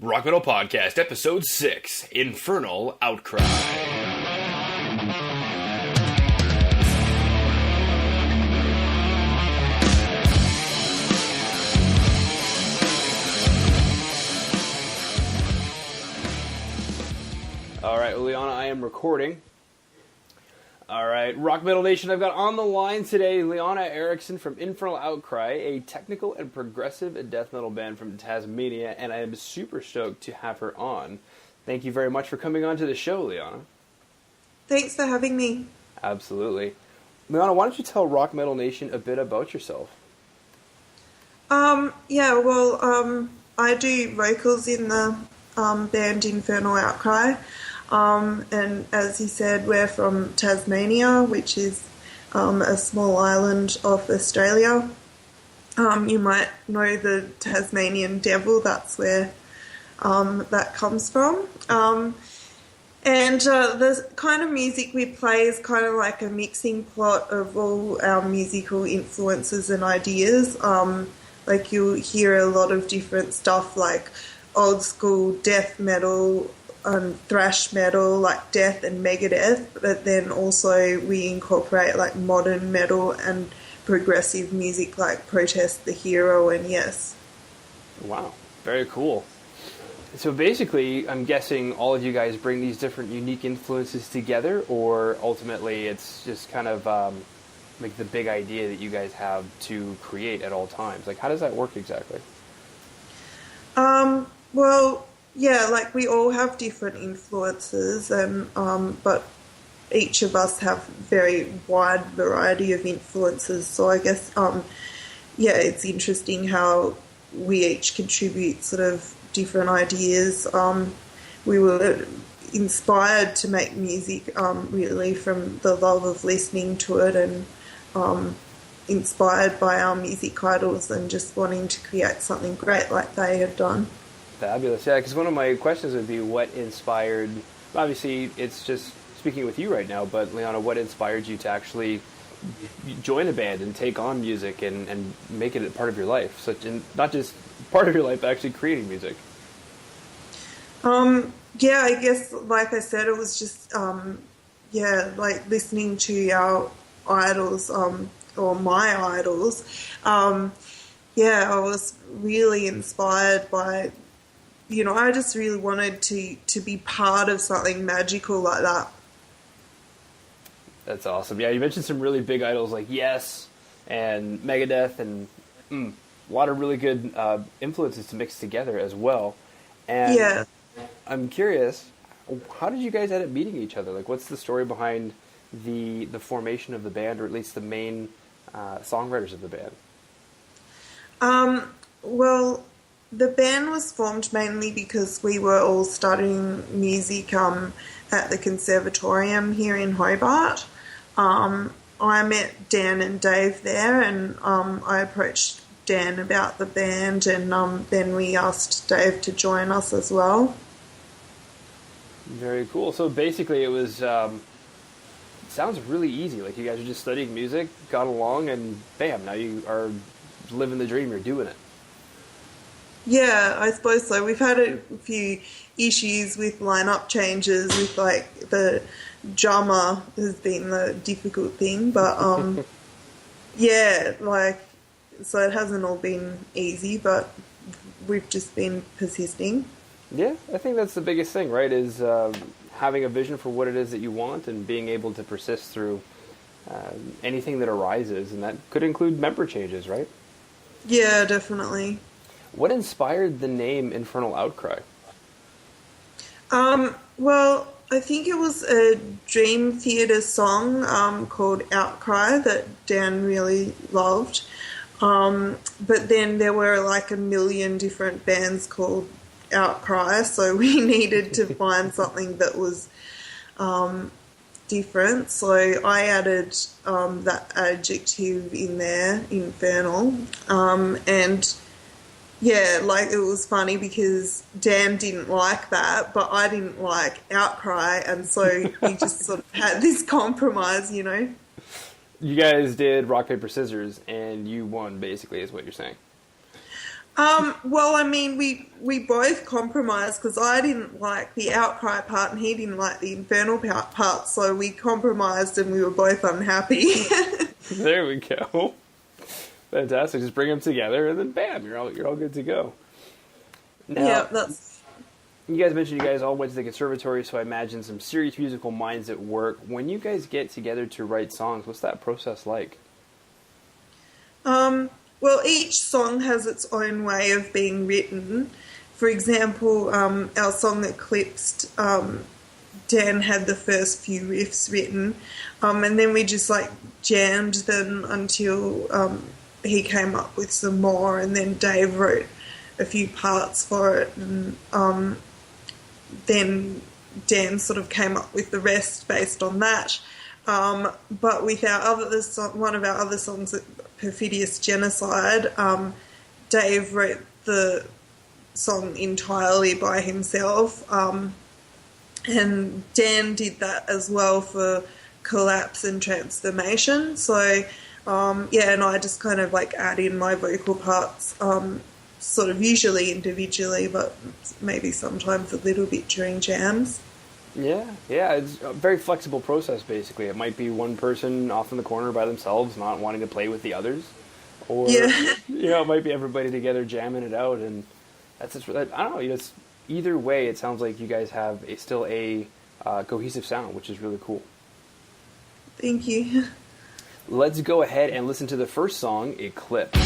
Rock Metal Podcast, Episode 6, Infernal Outcry. Alright, Liana, I am recording. Alright, Rock Metal Nation, I've got on the line today Liana Eriksson from Infernal Outcry, a technical and progressive death metal band from Tasmania, and I am super stoked to have her on. Thank you very much for coming on to the show, Liana. Thanks for having me. Absolutely. Liana, why don't you tell Rock Metal Nation a bit about yourself? I do vocals in the band Infernal Outcry. And as you said, we're from Tasmania, which is a small island off Australia. You might know the Tasmanian devil, that's where that comes from. The kind of music we play is kind of like a mixing pot of all our musical influences and ideas. Like you'll hear a lot of different stuff like old school death metal, thrash metal like Death and Megadeth, but then also we incorporate like modern metal and progressive music like Protest the Hero and Yes. Wow, very cool. So basically, I'm guessing all of you guys bring these different unique influences together, or ultimately it's just kind of like the big idea that you guys have to create at all times. Like, how does that work exactly? Yeah, like we all have different influences, and but each of us have very wide variety of influences. So I guess, it's interesting how we each contribute sort of different ideas. We were inspired to make music really from the love of listening to it, and inspired by our music idols and just wanting to create something great like they have done. Fabulous, yeah, because one of my questions would be what inspired, obviously it's just speaking with you right now, but Liana, what inspired you to actually join a band and take on music and make it a part of your life, not just part of your life, but actually creating music? I guess, like I said, it was just, like listening to our idols, or my idols. I was really inspired by, I just really wanted to be part of something magical like that. That's awesome. Yeah, you mentioned some really big idols like Yes and Megadeth, and a lot of really good influences to mix together as well. And yeah. I'm curious, how did you guys end up meeting each other? Like, what's the story behind the formation of the band, or at least the main songwriters of the band? The band was formed mainly because we were all studying music at the conservatorium here in Hobart. I met Dan and Dave there, and I approached Dan about the band, and then we asked Dave to join us as well. Very cool. So basically it was, sounds really easy. Like you guys are just studying music, got along, and bam, now you are living the dream, you're doing it. Yeah, I suppose so. We've had a few issues with lineup changes, with like the drummer has been the difficult thing, but so it hasn't all been easy, but we've just been persisting. Yeah, I think that's the biggest thing, right, is having a vision for what it is that you want and being able to persist through anything that arises, and that could include member changes, right? Yeah, definitely. What inspired the name Infernal Outcry? I think it was a Dream Theater song called Outcry that Dan really loved. But then there were like a million different bands called Outcry, so we needed to find something that was different. So I added that adjective in there, infernal, it was funny because Dan didn't like that, but I didn't like Outcry, and so we just sort of had this compromise, You guys did rock, paper, scissors, and you won, basically, is what you're saying. Well, I mean, we both compromised because I didn't like the Outcry part and he didn't like the Infernal part, so we compromised and we were both unhappy. There we go. Fantastic. Just bring them together and then bam, you're all good to go. Now, yeah, that's... You guys mentioned you guys all went to the conservatory, so I imagine some serious musical minds at work. When you guys get together to write songs, what's that process like? Well, each song has its own way of being written. For example, our song Eclipsed, Dan had the first few riffs written, and then we just like jammed them until he came up with some more, and then Dave wrote a few parts for it, and then Dan sort of came up with the rest based on that. But with one of our other songs, Perfidious Genocide, Dave wrote the song entirely by himself, and Dan did that as well for Collapse and Transformation. So, and I just kind of like add in my vocal parts, sort of usually individually, but maybe sometimes a little bit during jams. Yeah, it's a very flexible process, basically. It might be one person off in the corner by themselves, not wanting to play with the others. Or, it might be everybody together jamming it out, and that's just, I don't know, it's, either way, it sounds like you guys have still a cohesive sound, which is really cool. Thank you. Let's go ahead and listen to the first song, Eclipse.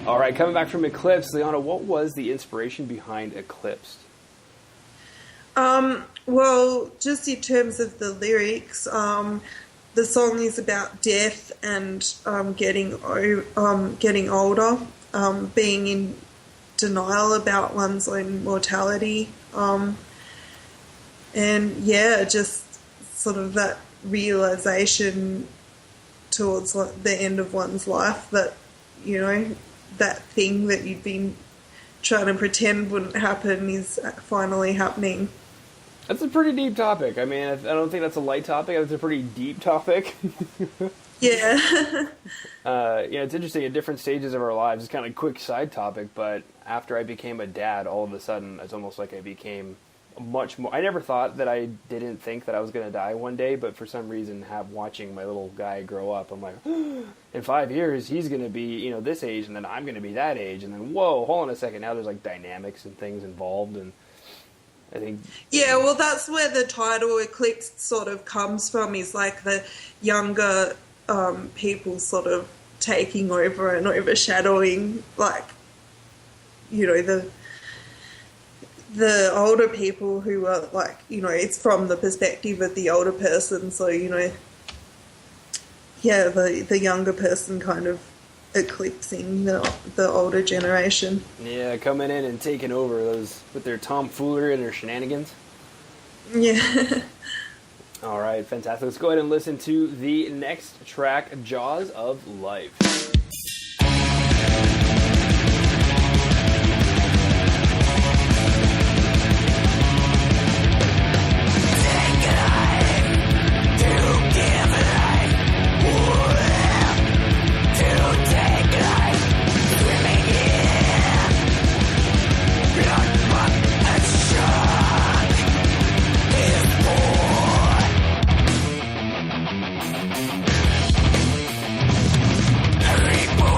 All right, coming back from Eclipsed, Liana, what was the inspiration behind Eclipsed? Well, just in terms of the lyrics, the song is about death and getting older, being in denial about one's own mortality, and yeah, just sort of that realization towards the end of one's life that, you know, that thing that you've been trying to pretend wouldn't happen is finally happening. That's a pretty deep topic. I mean, I don't think that's a light topic. It's a pretty deep topic. Yeah. It's interesting. At different stages of our lives, it's kind of a quick side topic, but after I became a dad, all of a sudden, it's almost like I became much more... I never thought that I didn't think that I was going to die one day, but for some reason, watching my little guy grow up, I'm like, in 5 years, he's going to be, this age, and then I'm going to be that age, and then, whoa, hold on a second, now there's, dynamics and things involved, and I think... Yeah, well, that's where the title Eclipsed sort of comes from, is the younger people sort of taking over and overshadowing, the older people who are it's from the perspective of the older person, so the younger person kind of eclipsing the older generation. Yeah, coming in and taking over those with their tomfoolery and their shenanigans. Yeah. All right, fantastic. Let's go ahead and listen to the next track, Jaws of Life. People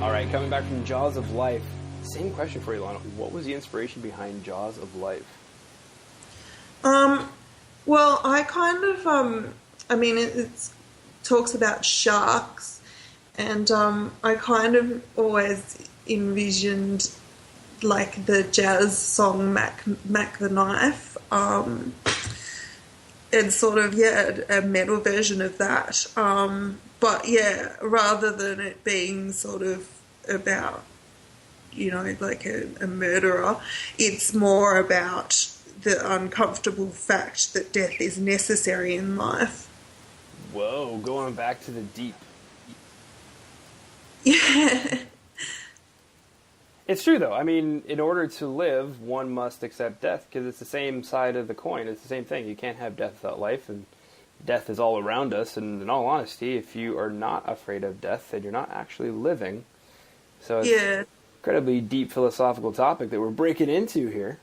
All right, coming back from Jaws of Life, same question for you, Lana. What was the inspiration behind Jaws of Life? Well, I kind of, I mean, it talks about sharks, and I kind of always envisioned like the jazz song Mac the Knife, and sort of, a metal version of that. But yeah, rather than it being sort of about, like a murderer, it's more about the uncomfortable fact that death is necessary in life. Whoa, going back to the deep. Yeah. It's true, though. I mean, in order to live, one must accept death, because it's the same side of the coin. It's the same thing. You can't have death without life, and death is all around us. And in all honesty, if you are not afraid of death, then you're not actually living. So it's an incredibly deep philosophical topic that we're breaking into here.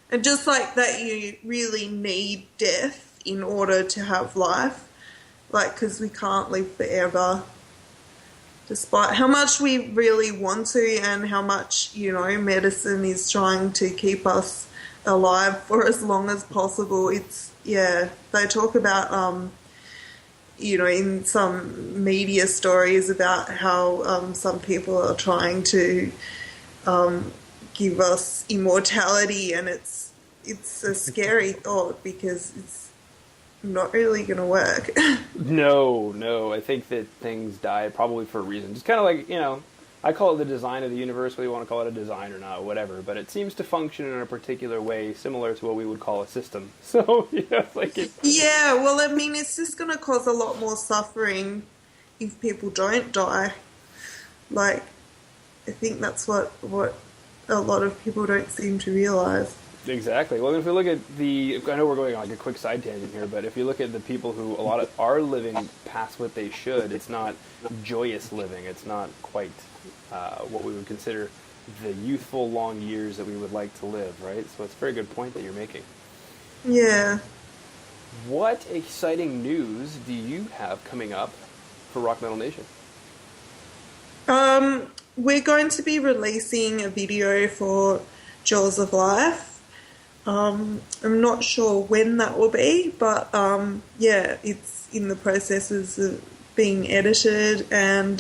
And just like that, you really need death in order to have life. Like, because we can't live forever. Despite how much we really want to and how much, medicine is trying to keep us alive for as long as possible. They talk about, in some media stories about how some people are trying to give us immortality, and it's a scary thought because it's not really going to work. No. I think that things die probably for a reason. Just kind of like, I call it the design of the universe, whether you want to call it a design or not, whatever. But it seems to function in a particular way, similar to what we would call a system. So, Yeah, well, I mean, it's just going to cause a lot more suffering if people don't die. Like, I think that's what a lot of people don't seem to realize. Exactly. Well, if we look at I know we're going on like a quick side tangent here, but if you look at the people who are living past what they should, it's not joyous living. It's not quite what we would consider the youthful long years that we would like to live, right? So it's a very good point that you're making. Yeah. What exciting news do you have coming up for Rock Metal Nation? We're going to be releasing a video for Jaws of Life. I'm not sure when that will be, but it's in the processes of being edited, and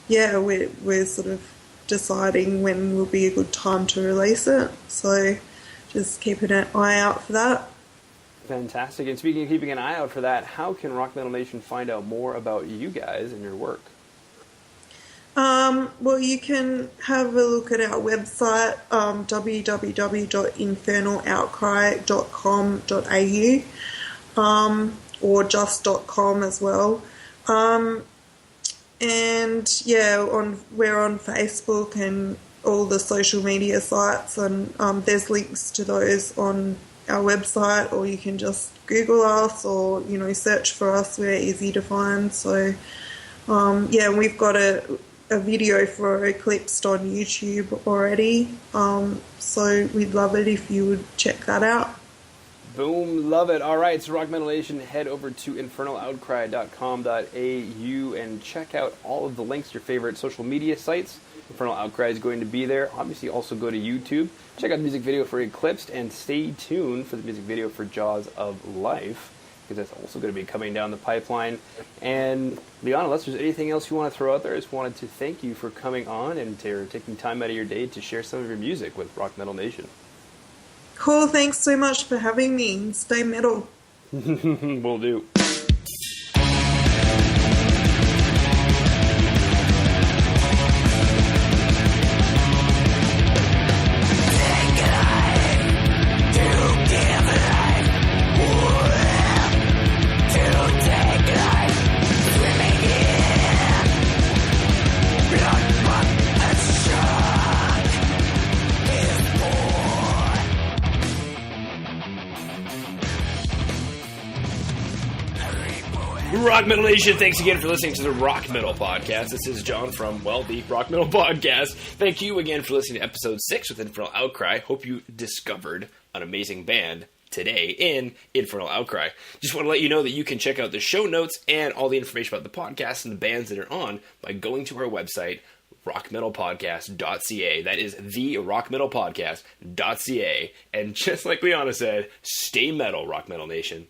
we're sort of deciding when will be a good time to release it. So just keeping an eye out for that. Fantastic. And speaking of keeping an eye out for that, how can Rock Metal Nation find out more about you guys and your work? Well, you can have a look at our website, www.infernaloutcry.com.au, or just.com as well. We're on Facebook and all the social media sites, and there's links to those on our website, or you can just Google us or, search for us. We're easy to find. So, we've got a video for Eclipsed on YouTube already, so we'd love it if you would check that out. Boom, love it. All right, so Rock Metal Nation, head over to infernaloutcry.com.au and check out all of the links to your favorite social media sites. Infernal Outcry is going to be there. Obviously, also go to YouTube, check out the music video for Eclipsed, and stay tuned for the music video for Jaws of Life, because that's also going to be coming down the pipeline. And Leon, unless there's anything else you want to throw out there, I just wanted to thank you for coming on and for taking time out of your day to share some of your music with Rock Metal Nation. Cool, thanks so much for having me. Stay metal. Will do. Rock Metal Nation, thanks again for listening to the Rock Metal Podcast. This is John from, the Rock Metal Podcast. Thank you again for listening to episode 6 with Infernal Outcry. Hope you discovered an amazing band today in Infernal Outcry. Just want to let you know that you can check out the show notes and all the information about the podcast and the bands that are on by going to our website, rockmetalpodcast.ca. That is the rockmetalpodcast.ca. And just like Liana said, stay metal, Rock Metal Nation.